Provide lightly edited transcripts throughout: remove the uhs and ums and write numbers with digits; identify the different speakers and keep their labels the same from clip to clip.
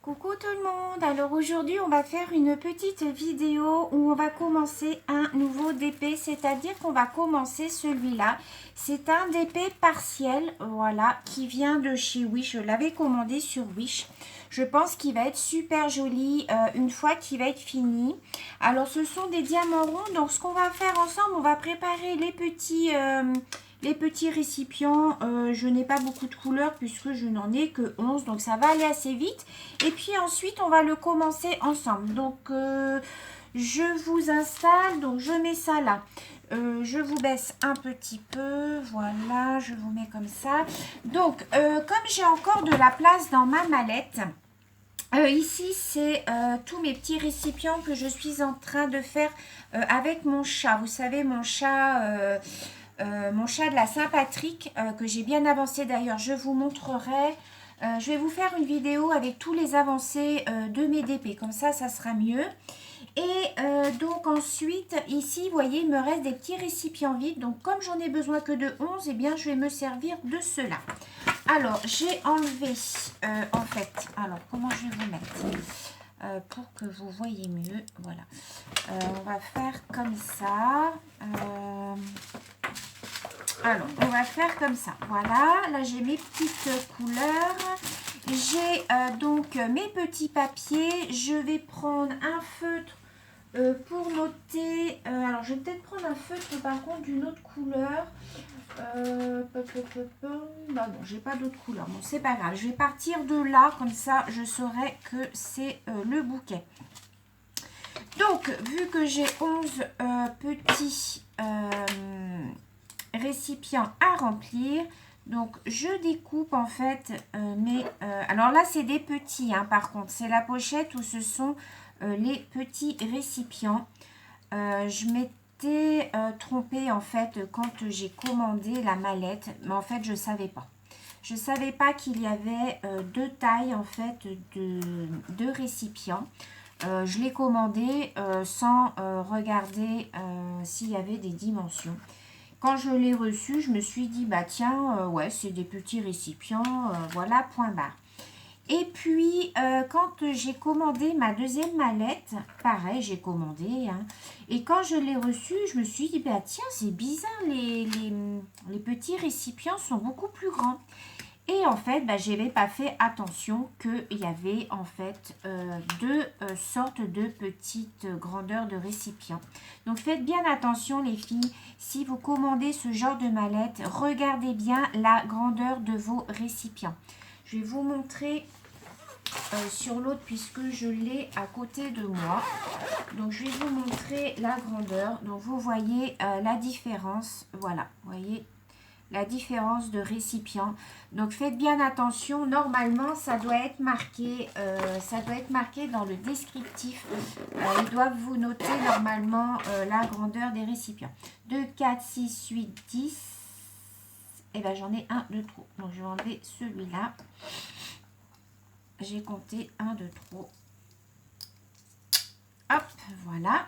Speaker 1: Coucou tout le monde, alors aujourd'hui on va faire une petite vidéo où on va commencer un nouveau DP, c'est-à-dire qu'on va commencer celui-là. C'est un DP partiel, voilà, qui vient de chez Wish, je l'avais commandé sur Wish. Je pense qu'il va être super joli une fois qu'il va être fini. Alors ce sont des diamants ronds, donc ce qu'on va faire ensemble, on va préparer les petits récipients. Je n'ai pas beaucoup de couleurs puisque je n'en ai que 11, donc ça va aller assez vite. Et puis ensuite, on va le commencer ensemble. Donc, je vous installe, donc je mets ça là. Je vous baisse un petit peu, voilà, je vous mets comme ça. Donc, comme j'ai encore de la place dans ma mallette, ici, c'est tous mes petits récipients que je suis en train de faire avec mon chat. Vous savez, mon chat de la Saint-Patrick, que j'ai bien avancé d'ailleurs, je vous montrerai. Je vais vous faire une vidéo avec tous les avancées de mes DP, comme ça, ça sera mieux. Et donc ensuite, ici, vous voyez, il me reste des petits récipients vides. Donc comme j'en ai besoin que de 11, eh bien, je vais me servir de cela. Alors, j'ai enlevé, en fait, alors comment je vais vous mettre pour que vous voyez mieux, voilà. On va faire comme ça. Alors, on va faire comme ça. Voilà, là j'ai mes petites couleurs. J'ai donc mes petits papiers. Je vais prendre un feutre pour noter. Alors, je vais peut-être prendre un feutre par contre d'une autre couleur. Bah non, j'ai pas d'autre couleur. Bon, c'est pas grave. Je vais partir de là, comme ça je saurai que c'est le bouquet. Donc, vu que j'ai 11 petits récipients à remplir, donc je découpe en fait alors là c'est des petits par contre, c'est la pochette où ce sont les petits récipients. Je m'étais trompée en fait quand j'ai commandé la mallette, mais en fait je savais pas qu'il y avait deux tailles en fait de récipients. Je l'ai commandé sans regarder s'il y avait des dimensions. Quand je l'ai reçu, je me suis dit, bah tiens, ouais, c'est des petits récipients, voilà, point barre. Et puis, quand j'ai commandé ma deuxième mallette, pareil, j'ai commandé, et quand je l'ai reçue, je me suis dit, bah tiens, c'est bizarre, les petits récipients sont beaucoup plus grands. Et en fait, bah, je n'avais pas fait attention qu'il y avait en fait deux sortes de petites grandeurs de récipients. Donc faites bien attention les filles, si vous commandez ce genre de mallette, regardez bien la grandeur de vos récipients. Je vais vous montrer sur l'autre puisque je l'ai à côté de moi. Donc je vais vous montrer la grandeur. Donc vous voyez la différence, voilà, vous voyez la différence de récipient. Donc faites bien attention, normalement ça doit être marqué dans le descriptif. Ils doivent vous noter normalement la grandeur des récipients. 2, 4, 6, 8, 10. Et bien j'en ai un de trop. Donc je vais enlever celui-là. J'ai compté un de trop. Hop, voilà.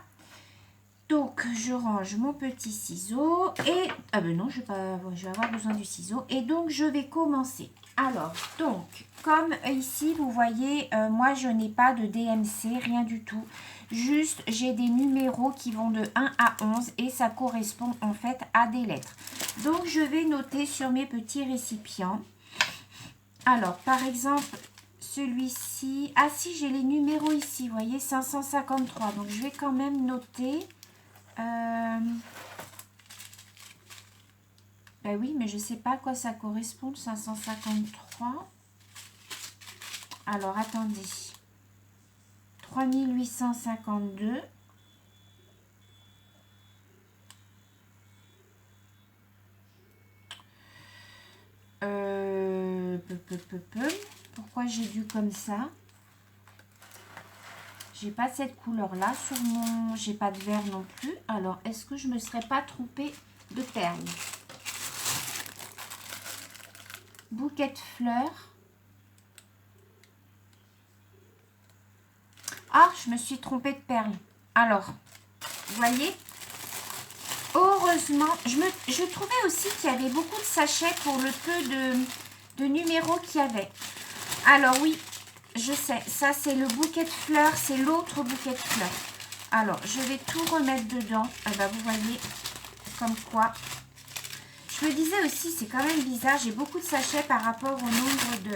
Speaker 1: Donc, je range mon petit ciseau et... Ah ben non, je vais avoir besoin du ciseau. Et donc, je vais commencer. Alors, donc, comme ici, vous voyez, moi, je n'ai pas de DMC, rien du tout. Juste, j'ai des numéros qui vont de 1 à 11 et ça correspond en fait à des lettres. Donc, je vais noter sur mes petits récipients. Alors, par exemple... celui-ci, ah si, j'ai les numéros ici, vous voyez, 553. Donc, je vais quand même noter. Ben oui, mais je ne sais pas à quoi ça correspond, 553. Alors, attendez. 3852. Pourquoi j'ai dû comme ça? J'ai pas cette couleur là sur mon... J'ai pas de vert non plus. Alors, est-ce que je me serais pas trompée de perles? Bouquet de fleurs. Ah, je me suis trompée de perles. Alors, vous voyez? Heureusement, je trouvais aussi qu'il y avait beaucoup de sachets pour le peu de numéros qu'il y avait. Alors oui, je sais. Ça, c'est le bouquet de fleurs. C'est l'autre bouquet de fleurs. Alors, je vais tout remettre dedans. Ah bah, vous voyez, comme quoi. Je me disais aussi, c'est quand même bizarre. J'ai beaucoup de sachets par rapport au nombre de...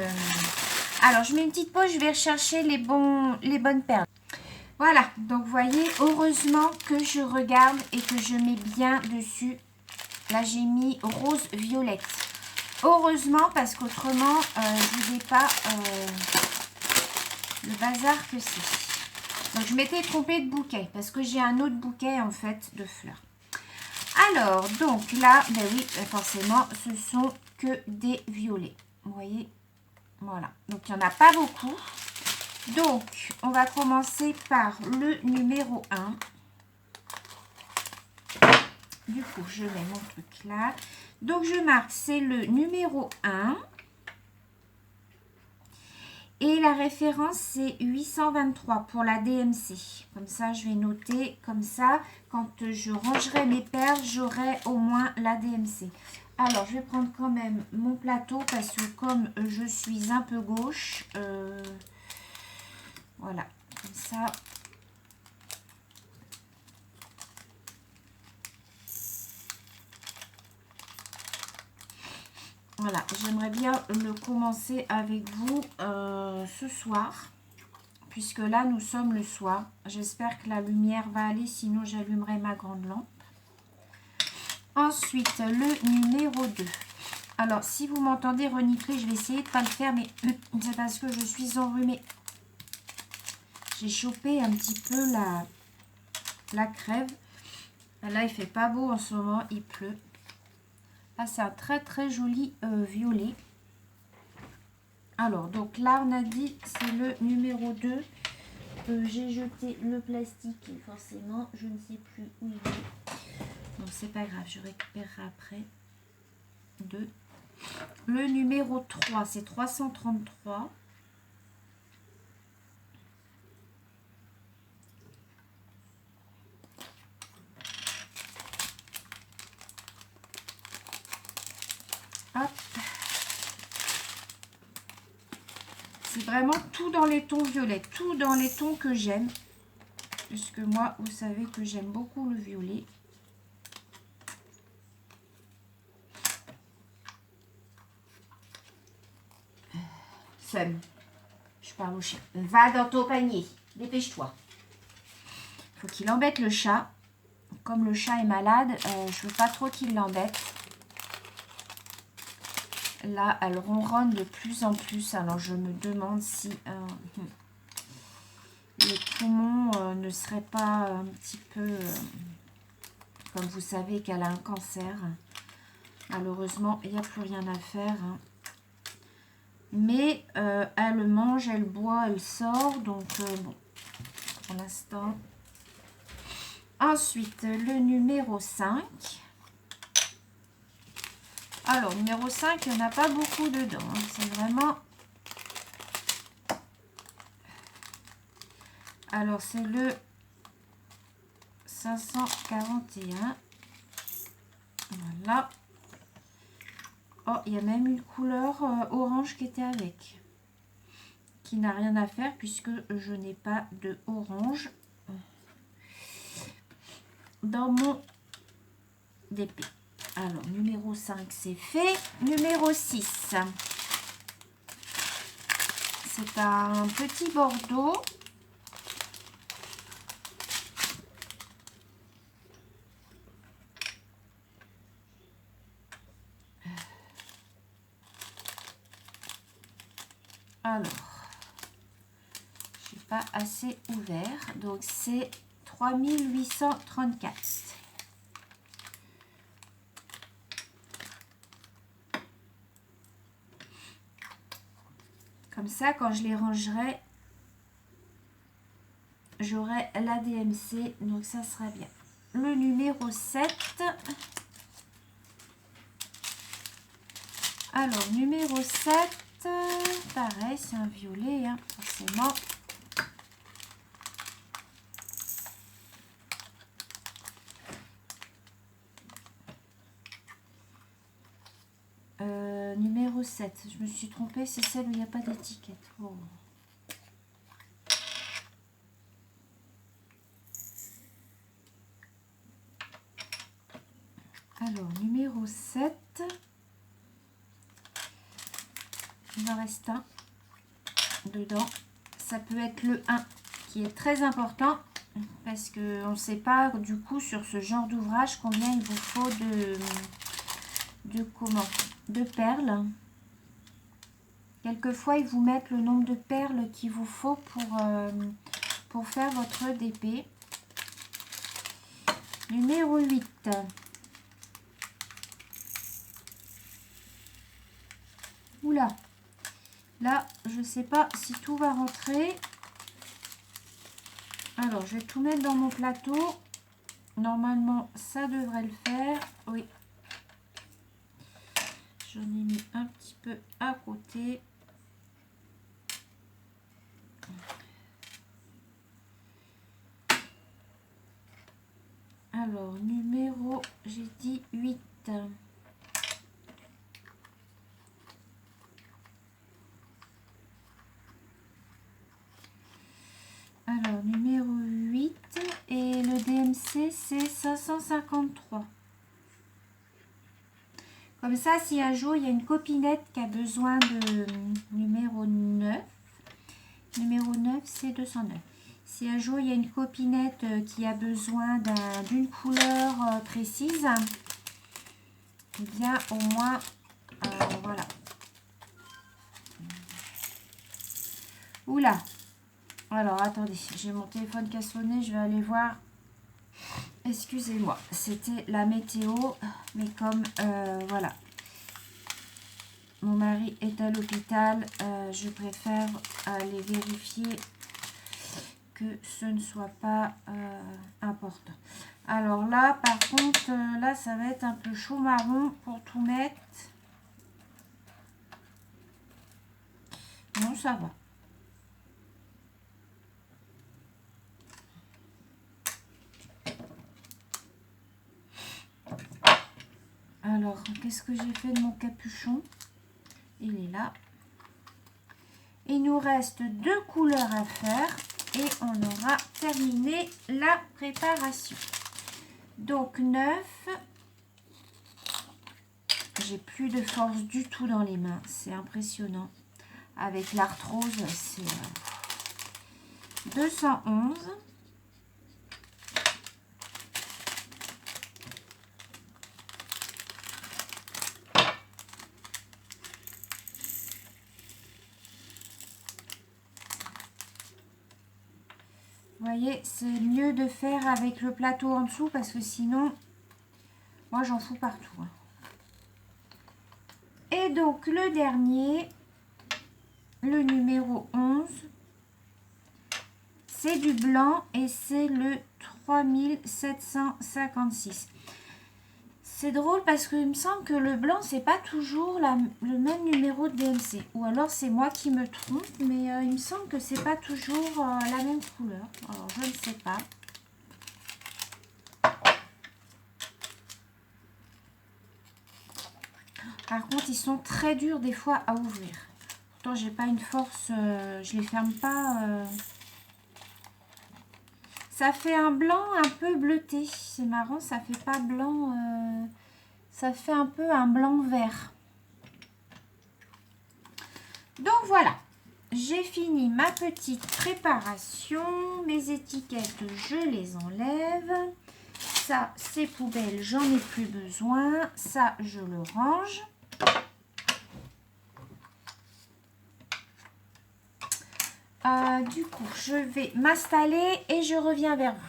Speaker 1: Alors, je mets une petite pause. Je vais rechercher les bonnes perles. Voilà. Donc, vous voyez, heureusement que je regarde et que je mets bien dessus. Là, j'ai mis rose violette. Heureusement, parce qu'autrement, je ne vous ai pas le bazar que c'est. Donc, je m'étais trompée de bouquet parce que j'ai un autre bouquet, en fait, de fleurs. Alors, donc là, ben oui, forcément, ce sont que des violets. Vous voyez, voilà. Donc, il n'y en a pas beaucoup. Donc, on va commencer par le numéro 1. Du coup, je mets mon truc là. Donc, je marque, c'est le numéro 1. Et la référence, c'est 823 pour la DMC. Comme ça, je vais noter. Comme ça, quand je rangerai mes perles, j'aurai au moins la DMC. Alors, je vais prendre quand même mon plateau parce que comme je suis un peu gauche, voilà, comme ça. Voilà, j'aimerais bien le commencer avec vous ce soir. Puisque là, nous sommes le soir. J'espère que la lumière va aller, sinon j'allumerai ma grande lampe. Ensuite, le numéro 2. Alors, si vous m'entendez renifler, je vais essayer de ne pas le faire, mais c'est parce que je suis enrhumée. J'ai chopé un petit peu la crève. Là, il fait pas beau en ce moment, il pleut. Là, c'est un très très joli violet. Alors, donc là, on a dit, c'est le numéro 2. J'ai jeté le plastique et forcément, je ne sais plus où il est. Donc, c'est pas grave, je récupérerai après. 2. Le numéro 3, c'est 333. Hop. C'est vraiment tout dans les tons violets, tout dans les tons que j'aime. Puisque moi, vous savez que j'aime beaucoup le violet. Sam, je parle au chien. Va dans ton panier, dépêche-toi. Il faut qu'il embête le chat. Comme le chat est malade, je veux pas trop qu'il l'embête. Là, elle ronronne de plus en plus. Alors, je me demande si les poumons ne seraient pas un petit peu... comme vous savez qu'elle a un cancer. Malheureusement, il n'y a plus rien à faire. Mais elle mange, elle boit, elle sort. Donc, bon, pour l'instant. Ensuite, le numéro 5. Alors, numéro 5, il n'y en a pas beaucoup dedans. Hein. C'est vraiment... Alors, c'est le 541. Voilà. Oh, il y a même une couleur orange qui était avec. Qui n'a rien à faire puisque je n'ai pas de orange dans mon DP. Alors, numéro 5, c'est fait. Numéro 6. C'est un petit bordeaux. Alors, je n'ai pas assez ouvert. Donc, c'est 3834. Comme ça, quand je les rangerai, j'aurai la DMC. Donc, ça sera bien. Le numéro 7. Alors, numéro 7, pareil, c'est un violet, hein, forcément. Numéro 7, je me suis trompée, c'est celle où il n'y a pas d'étiquette. Oh. Alors, numéro 7. Il en reste un dedans. Ça peut être le 1 qui est très important parce qu'on ne sait pas du coup sur ce genre d'ouvrage combien il vous faut de perles. Quelquefois, ils vous mettent le nombre de perles qu'il vous faut pour faire votre DP. Numéro 8. Oula. Là, je ne sais pas si tout va rentrer. Alors, je vais tout mettre dans mon plateau. Normalement, ça devrait le faire. Oui. J'en ai mis un petit peu à côté. Alors, numéro, j'ai dit 8. Alors, numéro 8. Et le DMC, c'est 553. Comme ça, si un jour, il y a une copinette qui a besoin de numéro 9. Numéro 9, c'est 209. Si un jour, il y a une copinette qui a besoin d'une couleur précise, eh bien, au moins, voilà. Oula. Alors, attendez, j'ai mon téléphone qui a sonné, je vais aller voir. Excusez-moi, c'était la météo, mais comme, voilà. Mon mari est à l'hôpital, je préfère aller vérifier que ce ne soit pas important. Alors là, par contre, là, ça va être un peu chaud marron pour tout mettre. Non, ça va. Alors, qu'est-ce que j'ai fait de mon capuchon? Il est là. Il nous reste 2 couleurs à faire et on aura terminé la préparation. Donc 9. J'ai plus de force du tout dans les mains. C'est impressionnant. Avec l'arthrose, c'est 211. Vous voyez, c'est mieux de faire avec le plateau en dessous parce que sinon, moi j'en fous partout. Et donc le dernier, le numéro 11, c'est du blanc et c'est le 3756. C'est drôle parce qu'il me semble que le blanc, c'est pas toujours le même numéro de DMC. Ou alors c'est moi qui me trompe, mais il me semble que c'est pas toujours la même couleur. Alors je ne sais pas. Par contre, ils sont très durs des fois à ouvrir. Pourtant, j'ai pas une force, je les ferme pas. Ça fait un blanc un peu bleuté. C'est marrant, ça fait pas blanc. Ça fait un peu un blanc vert. Donc voilà, j'ai fini ma petite préparation. Mes étiquettes, je les enlève. Ça, c'est poubelle, j'en ai plus besoin. Ça, je le range. Du coup, je vais m'installer et je reviens vers vous.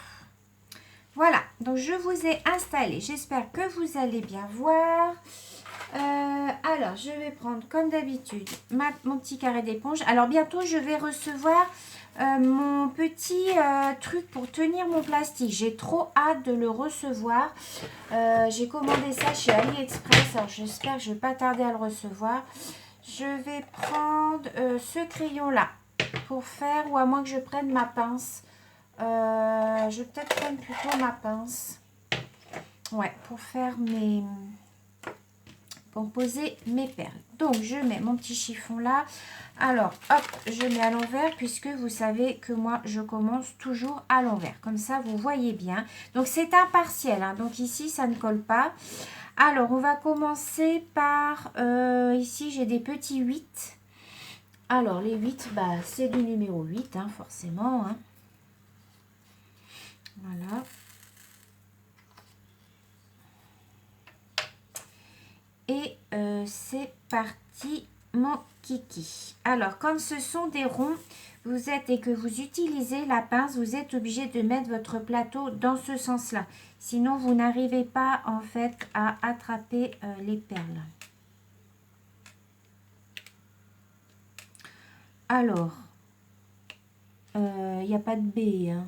Speaker 1: Voilà, donc je vous ai installé. J'espère que vous allez bien voir. Alors, je vais prendre comme d'habitude mon petit carré d'éponge. Alors, bientôt, je vais recevoir mon petit truc pour tenir mon plastique. J'ai trop hâte de le recevoir. J'ai commandé ça chez AliExpress. Alors, j'espère que je ne vais pas tarder à le recevoir. Je vais prendre ce crayon-là pour faire, ou à moins que je prenne ma pince. Je vais peut-être prendre plutôt ma pince. Ouais, pour faire pour poser mes perles. Donc, je mets mon petit chiffon là. Alors, hop, je mets à l'envers puisque vous savez que moi, je commence toujours à l'envers. Comme ça, vous voyez bien. Donc, c'est impartiel. Hein, donc, ici, ça ne colle pas. Alors, on va commencer par... ici, j'ai des petits 8. Alors, les 8, bah, c'est du numéro 8, hein, forcément. Hein. Voilà. Et c'est parti, mon kiki. Alors, comme ce sont des ronds, vous êtes et que vous utilisez la pince, vous êtes obligé de mettre votre plateau dans ce sens-là. Sinon, vous n'arrivez pas en fait à attraper les perles. Alors, il n'y a pas de B. Hein.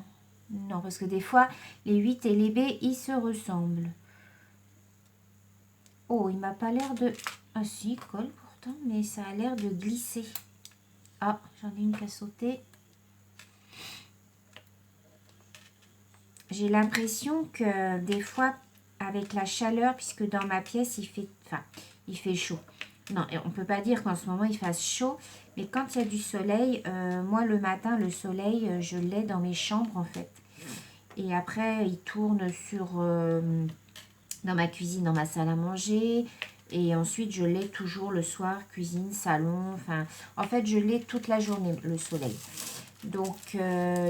Speaker 1: Non, parce que des fois, les 8 et les B, ils se ressemblent. Oh, il m'a pas l'air de... Ah si, il colle pourtant, mais ça a l'air de glisser. Ah, j'en ai une qui a sauté. J'ai l'impression que des fois, avec la chaleur, puisque dans ma pièce, il fait chaud. Non, on ne peut pas dire qu'en ce moment, il fasse chaud. Mais quand il y a du soleil, moi, le matin, le soleil, je l'ai dans mes chambres, en fait. Et après, il tourne dans ma cuisine, dans ma salle à manger. Et ensuite, je l'ai toujours le soir, cuisine, salon. Enfin, en fait, je l'ai toute la journée, le soleil. Donc,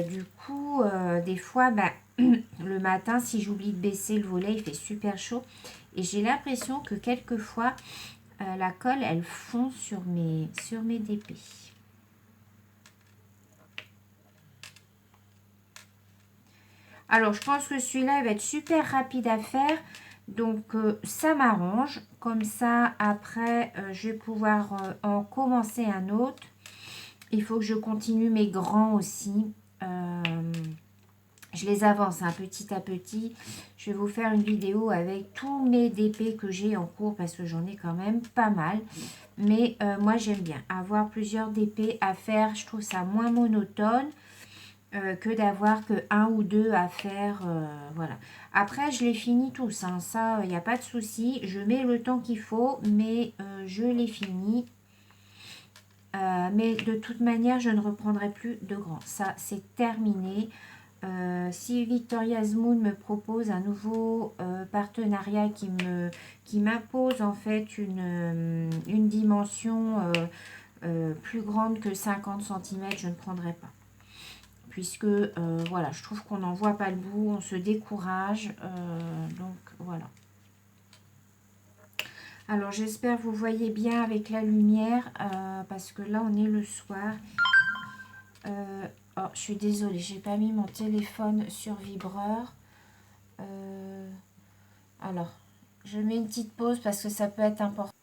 Speaker 1: du coup, des fois, bah, le matin, si j'oublie de baisser le volet, il fait super chaud. Et j'ai l'impression que quelquefois, la colle, elle fond sur mes DP. Alors, je pense que celui-là, il va être super rapide à faire. Donc, ça m'arrange. Comme ça, après, je vais pouvoir en commencer un autre. Il faut que je continue mes grands aussi. Je les avance petit à petit. Je vais vous faire une vidéo avec tous mes DP que j'ai en cours parce que j'en ai quand même pas mal. Mais moi, j'aime bien avoir plusieurs DP à faire. Je trouve ça moins monotone que d'avoir que un ou deux à faire. Voilà. Après, je les finis tous. Hein. Ça, il n'y a pas de souci. Je mets le temps qu'il faut, mais je les finis. Mais de toute manière, je ne reprendrai plus de grands. Ça, c'est terminé. Si Victoria's Moon me propose un nouveau partenariat qui m'impose en fait une dimension plus grande que 50 cm, je ne prendrai pas. Puisque voilà, je trouve qu'on n'en voit pas le bout, on se décourage. Donc voilà. Alors j'espère que vous voyez bien avec la lumière parce que là on est le soir. Oh, je suis désolée, j'ai pas mis mon téléphone sur vibreur. Alors, je mets une petite pause parce que ça peut être important.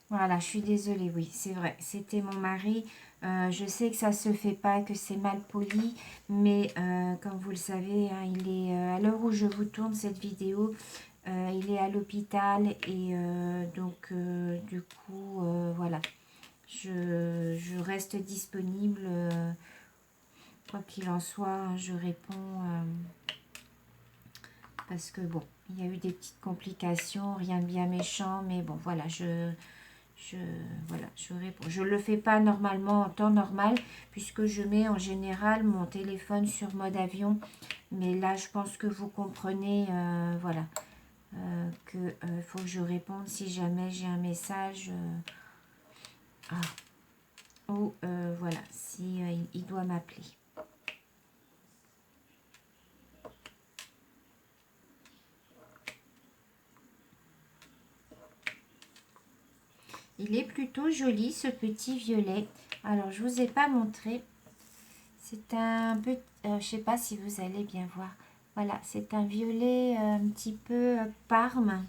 Speaker 1: Voilà, je suis désolée, oui, c'est vrai, c'était mon mari. Je sais que ça se fait pas, que c'est mal poli, mais comme vous le savez, hein, il est à l'heure où je vous tourne cette vidéo, il est à l'hôpital et donc du coup, voilà, je reste disponible. Quoi qu'il en soit, hein, je réponds parce que bon, il y a eu des petites complications, rien de bien méchant, mais bon, voilà, voilà, je réponds. Je ne le fais pas normalement en temps normal, puisque je mets en général mon téléphone sur mode avion. Mais là, je pense que vous comprenez, voilà, qu'il faut que je réponde si jamais j'ai un message. Ou voilà, si il doit m'appeler. Il est plutôt joli, ce petit violet. Alors, je ne vous ai pas montré. C'est un peu... je ne sais pas si vous allez bien voir. Voilà, c'est un violet un petit peu parme.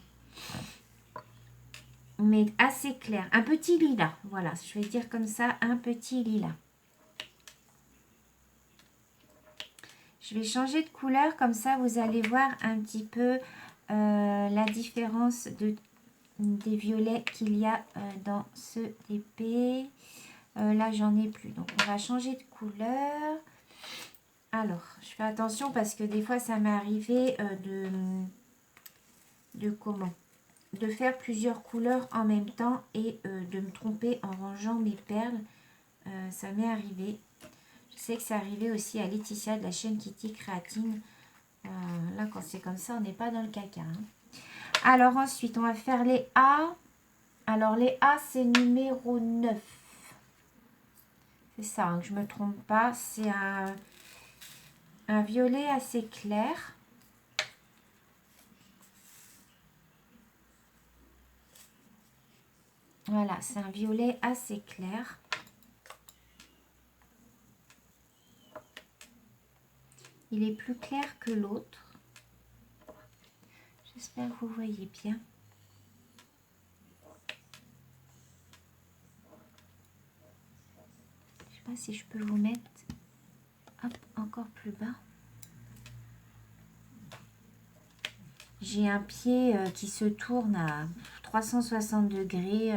Speaker 1: Mais assez clair. Un petit lilas. Voilà, je vais dire comme ça, un petit lilas. Je vais changer de couleur. Comme ça, vous allez voir un petit peu la différence des violets qu'il y a dans ce DP. Là, j'en ai plus. Donc, on va changer de couleur. Alors, je fais attention parce que des fois, ça m'est arrivé de faire plusieurs couleurs en même temps et de me tromper en rangeant mes perles. Ça m'est arrivé. Je sais que c'est arrivé aussi à Laetitia de la chaîne Kitty Créatine. Là, quand c'est comme ça, on n'est pas dans le caca. Hein. Alors ensuite, on va faire les A. Alors les A, c'est numéro 9. C'est ça, hein, que je ne me trompe pas. C'est un violet assez clair. Voilà, c'est un violet assez clair. Il est plus clair que l'autre. J'espère que vous voyez bien. Je ne sais pas si je peux vous mettre hop, encore plus bas. J'ai un pied qui se tourne à 360 degrés.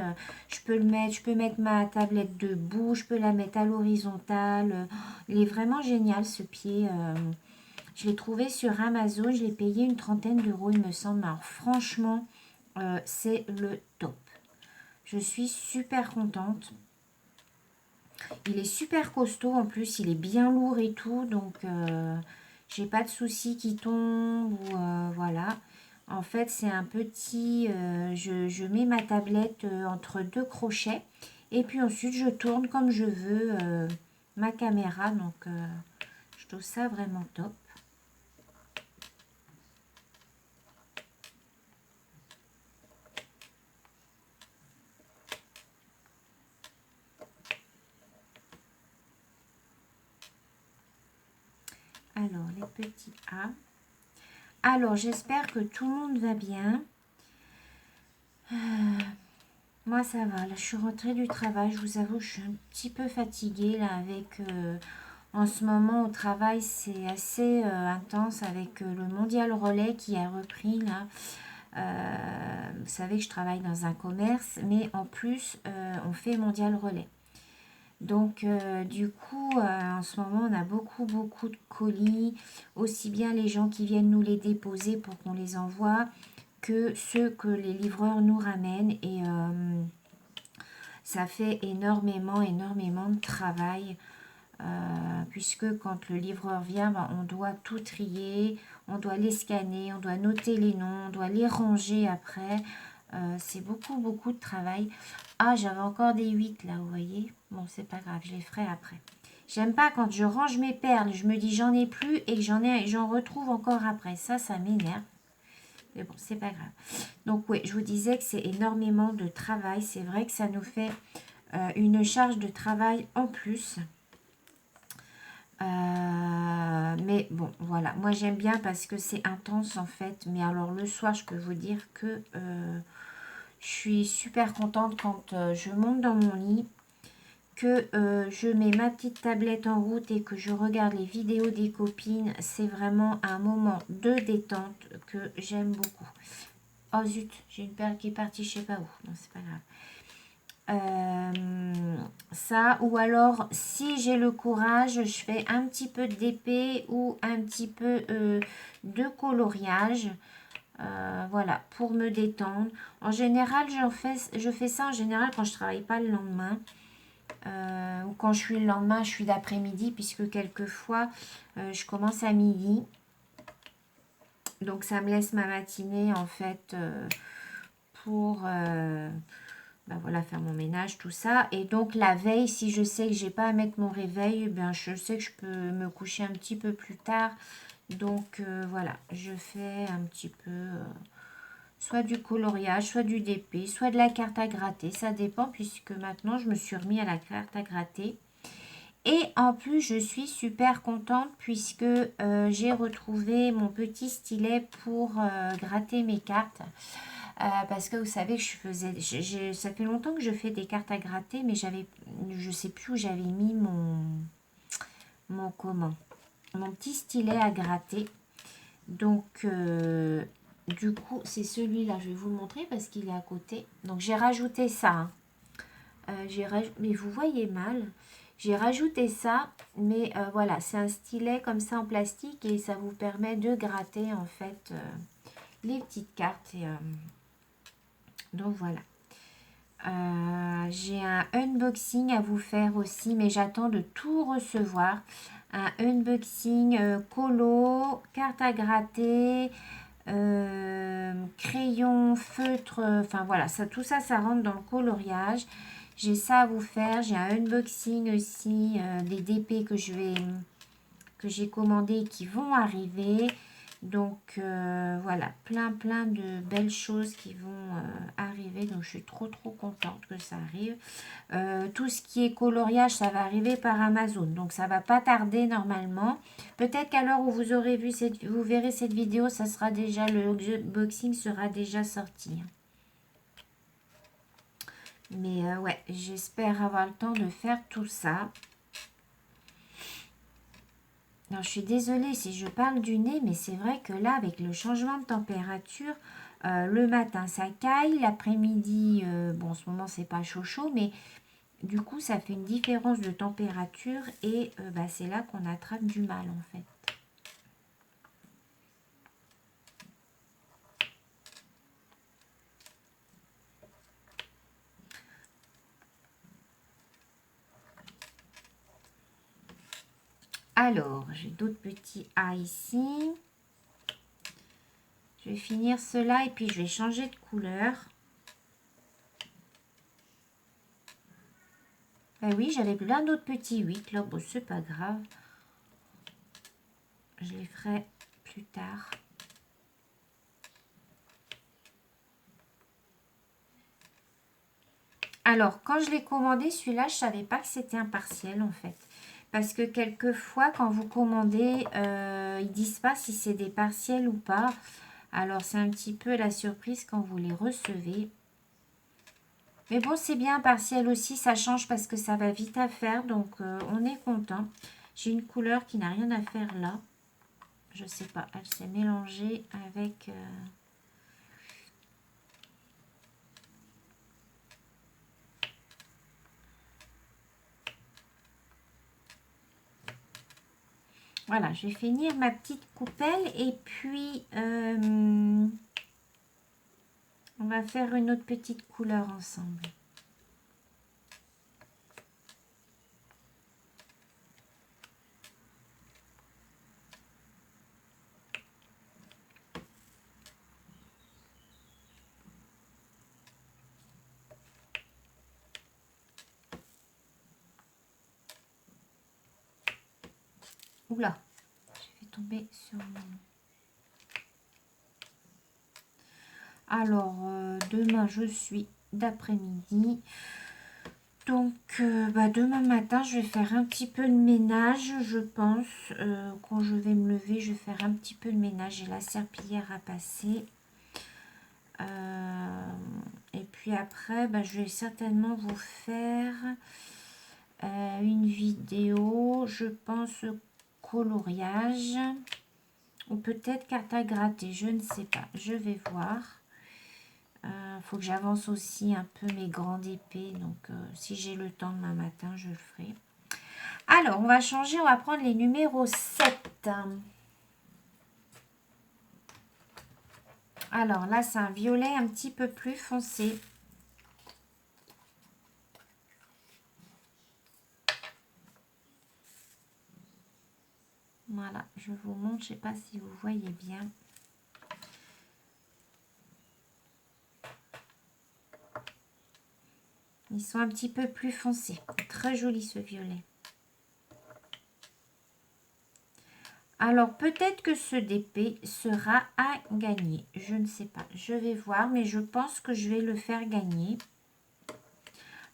Speaker 1: Je peux mettre ma tablette debout, je peux la mettre à l'horizontale. Il est vraiment génial ce pied. Je l'ai trouvé sur Amazon, je l'ai payé une trentaine d'euros, il me semble. Alors franchement, c'est le top. Je suis super contente. Il est super costaud en plus, il est bien lourd et tout, donc j'ai pas de soucis qui tombent ou voilà. En fait, c'est un petit, je mets ma tablette entre deux crochets et puis ensuite je tourne comme je veux ma caméra, donc je trouve ça vraiment top. Alors, les petits A. Alors, j'espère que tout le monde va bien. Moi, ça va. Là, je suis rentrée du travail. Je vous avoue, je suis un petit peu fatiguée là avec... en ce moment, au travail, c'est assez intense avec le mondial relais qui a repris là. Vous savez que je travaille dans un commerce, mais en plus, on fait mondial relais. Donc, du coup, en ce moment, on a beaucoup de colis, aussi bien les gens qui viennent nous les déposer pour qu'on les envoie, que ceux que les livreurs nous ramènent. Et ça fait énormément de travail, puisque quand le livreur vient, ben, on doit tout trier, on doit les scanner, on doit noter les noms, on doit les ranger après. C'est beaucoup de travail. Ah, j'avais encore des 8 là, vous voyez. Bon, c'est pas grave, je les ferai après. J'aime pas quand je range mes perles, je me dis j'en ai plus et que j'en retrouve encore après. Ça m'énerve. Mais bon, c'est pas grave. Donc oui, je vous disais que c'est énormément de travail. C'est vrai que ça nous fait une charge de travail en plus. Mais bon, voilà. Moi, j'aime bien parce que c'est intense en fait. Mais alors, le soir, je peux vous dire que... je suis super contente quand je monte dans mon lit, que je mets ma petite tablette en route et que je regarde les vidéos des copines. C'est vraiment un moment de détente que j'aime beaucoup. Oh zut, j'ai une perle qui est partie, je sais pas où. Non, c'est pas grave. Ça, ou alors si j'ai le courage, je fais un petit peu d'épée ou un petit peu de coloriage. Voilà, pour me détendre. En général, je fais ça en général quand je travaille pas le lendemain. Ou quand je suis le lendemain, je suis d'après-midi, puisque quelquefois, je commence à midi. Donc, ça me laisse ma matinée, en fait, pour ben voilà, faire mon ménage, tout ça. Et donc, la veille, si je sais que j'ai pas à mettre mon réveil, ben, je sais que je peux me coucher un petit peu plus tard. Donc, voilà, je fais un petit peu... soit du coloriage, soit du DP, soit de la carte à gratter. Ça dépend puisque maintenant je me suis remis à la carte à gratter. Et en plus, je suis super contente puisque j'ai retrouvé mon petit stylet pour gratter mes cartes. Parce que vous savez que ça fait longtemps que je fais des cartes à gratter, mais je sais plus où j'avais mis mon petit stylet à gratter. Donc, du coup, c'est celui-là. Je vais vous le montrer parce qu'il est à côté. Donc, j'ai rajouté ça. Hein. Mais vous voyez mal. J'ai rajouté ça. Mais voilà, c'est un stylet comme ça en plastique. Et ça vous permet de gratter, en fait, les petites cartes. Et, donc, voilà. J'ai un unboxing à vous faire aussi. Mais j'attends de tout recevoir. Un unboxing colo, carte à gratter... crayon, feutre, enfin voilà, ça, tout ça, ça rentre dans le coloriage. J'ai ça à vous faire. J'ai un unboxing aussi des DP que j'ai commandé et qui vont arriver. Donc voilà, plein de belles choses qui vont arriver. Donc je suis trop contente que ça arrive. Tout ce qui est coloriage, ça va arriver par Amazon. Donc ça va pas tarder normalement. Peut-être qu'à l'heure où vous aurez vu vous verrez cette vidéo, ça sera déjà, le unboxing sera déjà sorti. Mais ouais, j'espère avoir le temps de faire tout ça. Alors, je suis désolée si je parle du nez, mais c'est vrai que là, avec le changement de température, le matin, ça caille. L'après-midi, bon, en ce moment, c'est pas chaud, mais du coup, ça fait une différence de température et bah, c'est là qu'on attrape du mal, en fait. Alors, j'ai d'autres petits A ici. Je vais finir cela et puis je vais changer de couleur. Ben oui, j'avais plein d'autres petits 8 là. Bon, c'est pas grave. Je les ferai plus tard. Alors, quand je l'ai commandé, celui-là, je ne savais pas que c'était un partiel, en fait. Parce que quelquefois, quand vous commandez, ils ne disent pas si c'est des partiels ou pas. Alors, c'est un petit peu la surprise quand vous les recevez. Mais bon, c'est bien un partiel aussi. Ça change parce que ça va vite à faire. Donc, on est content. J'ai une couleur qui n'a rien à faire là. Je sais pas. Elle s'est mélangée avec... Voilà, je vais finir ma petite coupelle et puis on va faire une autre petite couleur ensemble. Oula, je vais tomber sur mon... Alors, demain, je suis d'après-midi. Donc, bah, demain matin, je vais faire un petit peu de ménage, je pense. Quand je vais me lever, je vais faire un petit peu de ménage. J'ai la serpillière à passer. Et puis après, bah, je vais certainement vous faire une vidéo, je pense, coloriage. Ou peut-être carte à gratter, je ne sais pas. Je vais voir. Faut que j'avance aussi un peu mes grandes épées. Donc, si j'ai le temps demain matin, je le ferai. Alors, on va changer. On va prendre les numéros 7. Alors, là, c'est un violet un petit peu plus foncé. Voilà, je vous montre. Je ne sais pas si vous voyez bien. Ils sont un petit peu plus foncés. Très joli ce violet. Alors, peut-être que ce DP sera à gagner. Je ne sais pas. Je vais voir, mais je pense que je vais le faire gagner.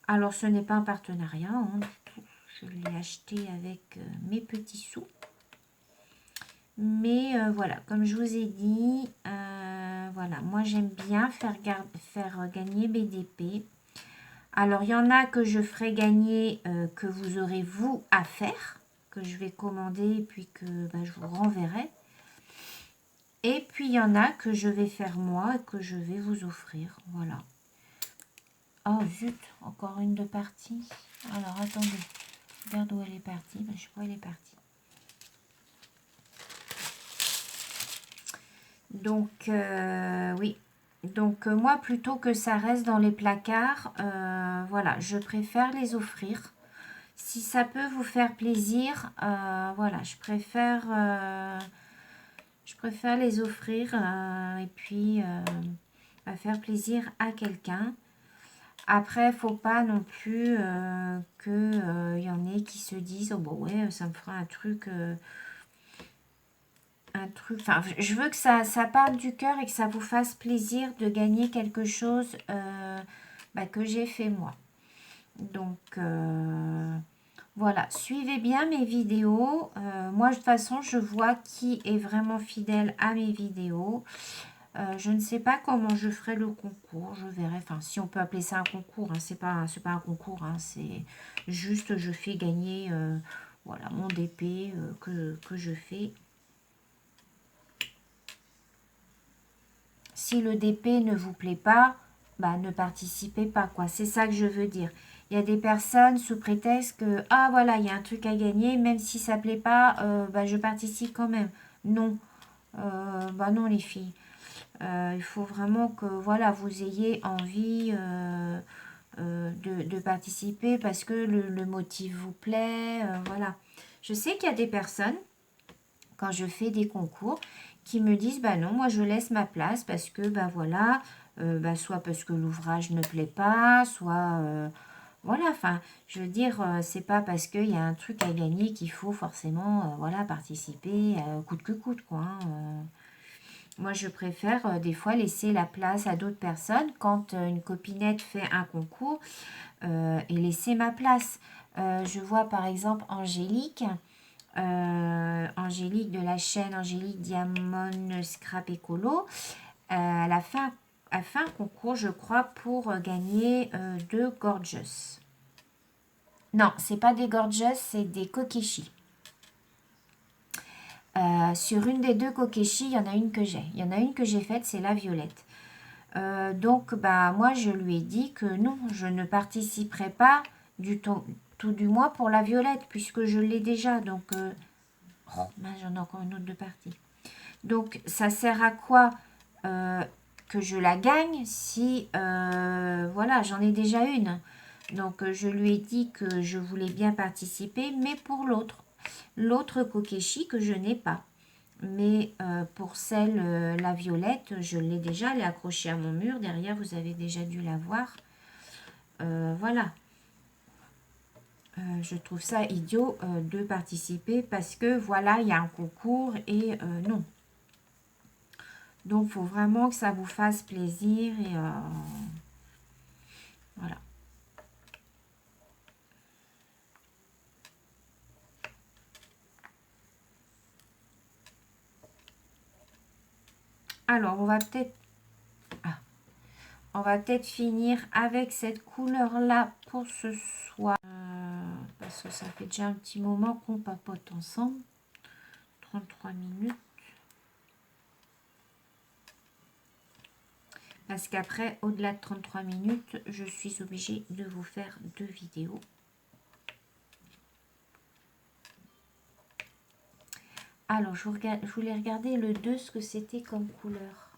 Speaker 1: Alors, ce n'est pas un partenariat. Hein, je l'ai acheté avec mes petits sous. Mais voilà, comme je vous ai dit, voilà, moi j'aime bien faire gagner BDP. Alors, il y en a que je ferai gagner, que vous aurez vous à faire, que je vais commander et puis que bah, je vous renverrai. Et puis, il y en a que je vais faire moi et que je vais vous offrir. Voilà. Oh, zut, encore une de partie. Alors, attendez. Regarde où elle est partie. Ben, je sais pas où elle est partie. Donc, oui. Donc, moi, plutôt que ça reste dans les placards, voilà, je préfère les offrir. Si ça peut vous faire plaisir, voilà, je préfère Je préfère les offrir et puis à faire plaisir à quelqu'un. Après, faut pas non plus que y en ait qui se disent oh bon ouais, ça me fera un truc, Enfin, je veux que ça parte du cœur et que ça vous fasse plaisir de gagner quelque chose que j'ai fait moi. Donc voilà, suivez bien mes vidéos. Moi, de toute façon, je vois qui est vraiment fidèle à mes vidéos. Je ne sais pas comment je ferai le concours, je verrai. Enfin, si on peut appeler ça un concours, hein, c'est pas un concours, hein, c'est juste je fais gagner voilà, mon DP que je fais. Si le DP ne vous plaît pas, ne participez pas, quoi. C'est ça que je veux dire. Il y a des personnes sous prétexte que, ah voilà, il y a un truc à gagner, même si ça ne plaît pas, je participe quand même. Non, non les filles. Il faut vraiment que, voilà, vous ayez envie de participer parce que le motif vous plaît, voilà. Je sais qu'il y a des personnes, quand je fais des concours, qui me disent bah non, moi je laisse ma place parce que voilà, soit parce que l'ouvrage ne plaît pas, soit voilà, enfin je veux dire, c'est pas parce qu'il y a un truc à gagner qu'il faut forcément voilà, participer coûte que coûte, quoi, hein, Moi je préfère des fois laisser la place à d'autres personnes quand une copinette fait un concours et laisser ma place. Je vois par exemple Angélique. Angélique de la chaîne Angélique Diamond Scrap Écolo. Elle a fait un concours, je crois, pour gagner 2 Gorgeous. Non, c'est pas des Gorgeous, c'est des Kokeshi. Sur une des 2 Kokeshi, il y en a une que j'ai. Il y en a une que j'ai faite, c'est la violette. Donc, moi, je lui ai dit que non, je ne participerai pas tout du moins pour la violette, puisque je l'ai déjà. Donc, j'en ai encore une autre de partie. Donc, ça sert à quoi que je la gagne si, voilà, j'en ai déjà une. Donc, je lui ai dit que je voulais bien participer, mais pour l'autre Kokeshi que je n'ai pas. Mais pour celle, la violette, je l'ai déjà, elle est accrochée à mon mur. Derrière, vous avez déjà dû la voir. Voilà. Je trouve ça idiot de participer parce que, voilà, il y a un concours et non. Donc, il faut vraiment que ça vous fasse plaisir et voilà. Alors, on va peut-être finir avec cette couleur-là pour ce soir. Parce que ça fait déjà un petit moment qu'on papote ensemble. 33 minutes. Parce qu'après, au-delà de 33 minutes, je suis obligée de vous faire 2 vidéos. Alors, je voulais regarder le 2, ce que c'était comme couleur.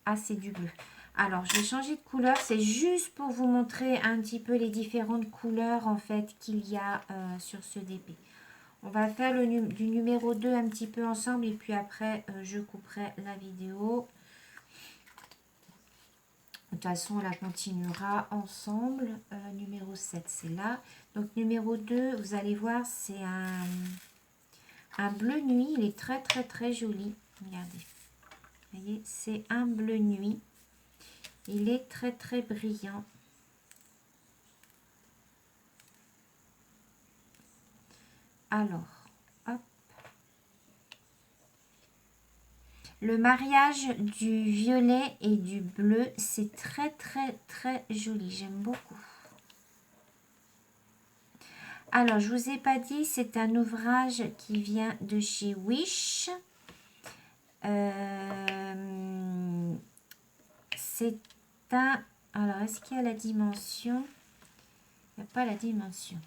Speaker 1: Ah, c'est du bleu. Alors, je vais changer de couleur. C'est juste pour vous montrer un petit peu les différentes couleurs, en fait, qu'il y a sur ce DP. On va faire du numéro 2 un petit peu ensemble. Et puis après, je couperai la vidéo. De toute façon, on la continuera ensemble. Numéro 7, c'est là. Donc, numéro 2, vous allez voir, c'est un bleu nuit. Il est très, très, très joli. Regardez. Vous voyez, c'est un bleu nuit. Il est très, très brillant. Alors, hop. Le mariage du violet et du bleu, c'est très, très, très joli. J'aime beaucoup. Alors, je vous ai pas dit, c'est un ouvrage qui vient de chez Wish. C'est un... Alors, est-ce qu'il y a la dimension? Il n'y a pas la dimension.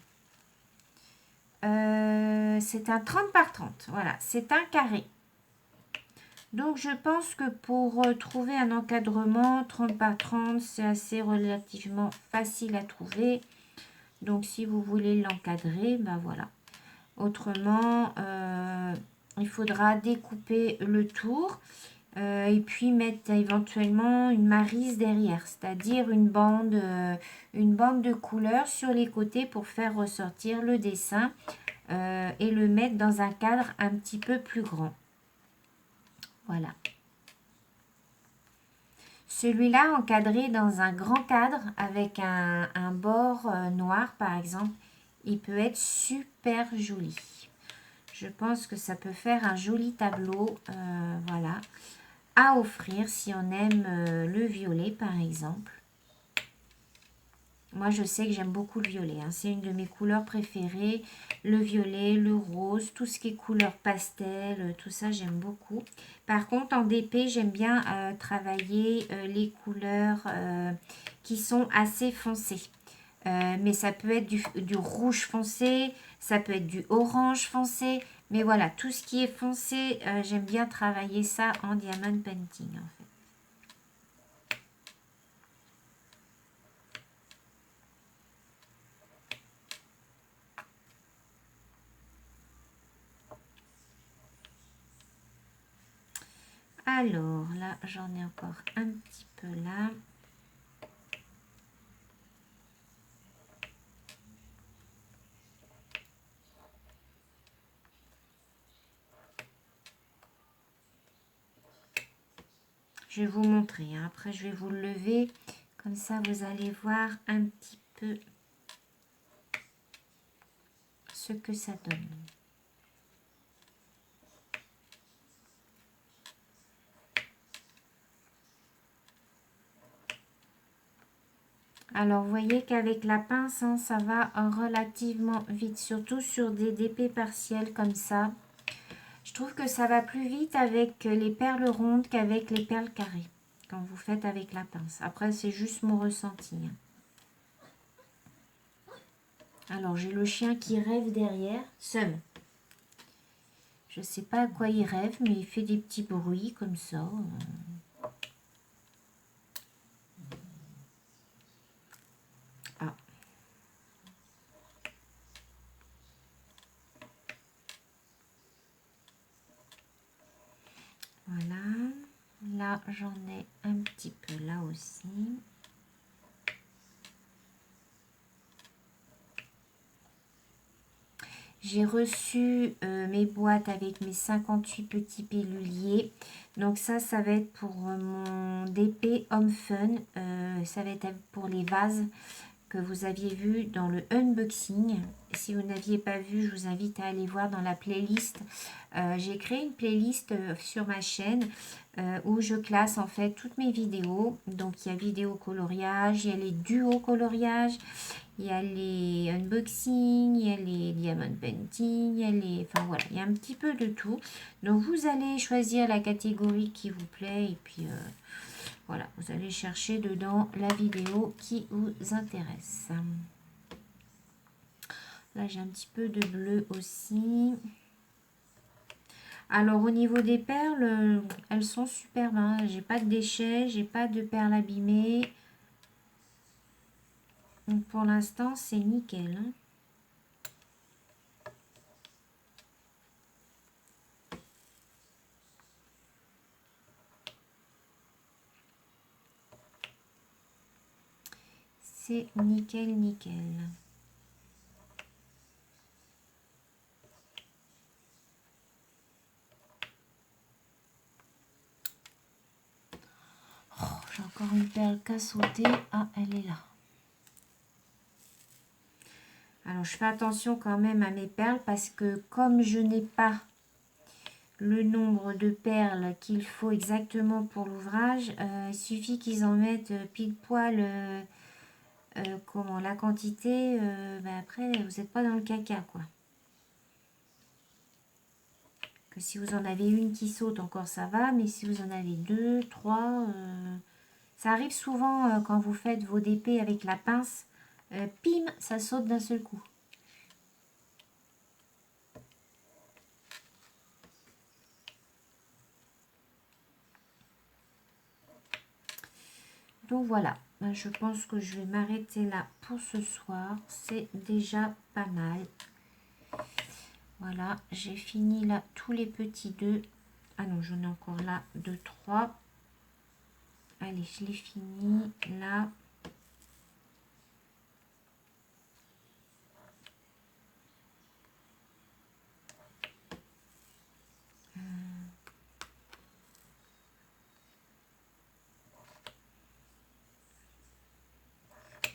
Speaker 1: C'est un 30 par 30. Voilà, c'est un carré. Donc, je pense que pour trouver un encadrement 30 par 30, c'est assez relativement facile à trouver. Donc, si vous voulez l'encadrer, voilà. Autrement, il faudra découper le tour et puis mettre éventuellement une maryse derrière, c'est-à-dire une bande de couleur sur les côtés pour faire ressortir le dessin et le mettre dans un cadre un petit peu plus grand. Voilà. Celui-là, encadré dans un grand cadre avec un bord noir, par exemple, il peut être super joli. Je pense que ça peut faire un joli tableau, voilà, à offrir si on aime le violet, par exemple. Moi, je sais que j'aime beaucoup le violet. Hein. C'est une de mes couleurs préférées. Le violet, le rose, tout ce qui est couleur pastel, tout ça, j'aime beaucoup. Par contre, en DP, j'aime bien travailler les couleurs qui sont assez foncées. Mais ça peut être du rouge foncé, ça peut être du orange foncé. Mais voilà, tout ce qui est foncé, j'aime bien travailler ça en diamond painting, en fait. Alors, là, j'en ai encore un petit peu là. Je vais vous montrer. Hein. Après, je vais vous le lever. Comme ça, vous allez voir un petit peu ce que ça donne. Alors, vous voyez qu'avec la pince, hein, ça va relativement vite. Surtout sur des DP partiels comme ça. Je trouve que ça va plus vite avec les perles rondes qu'avec les perles carrées. Quand vous faites avec la pince. Après, c'est juste mon ressenti. Hein. Alors, j'ai le chien qui rêve derrière. Seul. Je ne sais pas à quoi il rêve, mais il fait des petits bruits comme ça. Ah. Voilà. Là, j'en ai un petit peu là aussi. J'ai reçu mes boîtes avec mes 58 petits piluliers. Donc ça va être pour mon DP Home Fun. Ça va être pour les vases que vous aviez vu dans le unboxing. Si vous n'aviez pas vu, je vous invite à aller voir dans la playlist. J'ai créé une playlist sur ma chaîne où je classe en fait toutes mes vidéos. Donc il y a vidéo coloriage, il y a les duos coloriage, il y a les unboxings, il y a les diamond painting, il y a les... Enfin voilà, il y a un petit peu de tout. Donc vous allez choisir la catégorie qui vous plaît et puis voilà, vous allez chercher dedans la vidéo qui vous intéresse. Là j'ai un petit peu de bleu aussi. Alors au niveau des perles, elles sont superbes. Hein. J'ai pas de déchets, j'ai pas de perles abîmées. Donc pour l'instant, c'est nickel. Hein. C'est nickel, nickel. Oh, j'ai encore une perle qu'à sauter. Ah, elle est là. Alors, je fais attention quand même à mes perles parce que comme je n'ai pas le nombre de perles qu'il faut exactement pour l'ouvrage, il suffit qu'ils en mettent pile poil comment la quantité. Après, vous n'êtes pas dans le caca, quoi. Que si vous en avez une qui saute, encore ça va, mais si vous en avez deux, trois, ça arrive souvent quand vous faites vos DP avec la pince, pim, ça saute d'un seul coup. Donc voilà, je pense que je vais m'arrêter là pour ce soir. C'est déjà pas mal. Voilà, j'ai fini là tous les petits 2. Ah non, j'en ai encore là 2, 3. Allez, je l'ai fini là.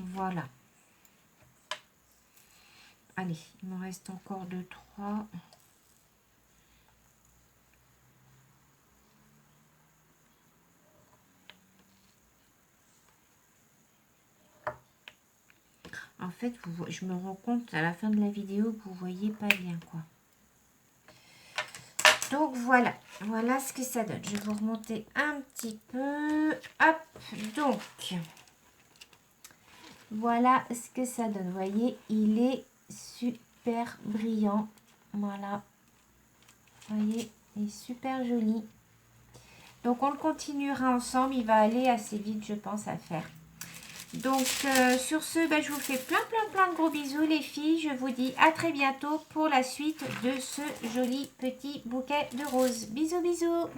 Speaker 1: Voilà. Allez, il me reste encore 2, 3. En fait, je me rends compte à la fin de la vidéo que vous voyez pas bien, quoi. Donc voilà, voilà ce que ça donne. Je vais vous remonter un petit peu. Hop, donc voilà ce que ça donne. Vous voyez, il est super brillant. Voilà, vous voyez, il est super joli. Donc on le continuera ensemble. Il va aller assez vite, je pense, à faire. Donc sur ce, ben, je vous fais plein de gros bisous les filles. Je vous dis à très bientôt pour la suite de ce joli petit bouquet de roses. Bisous bisous.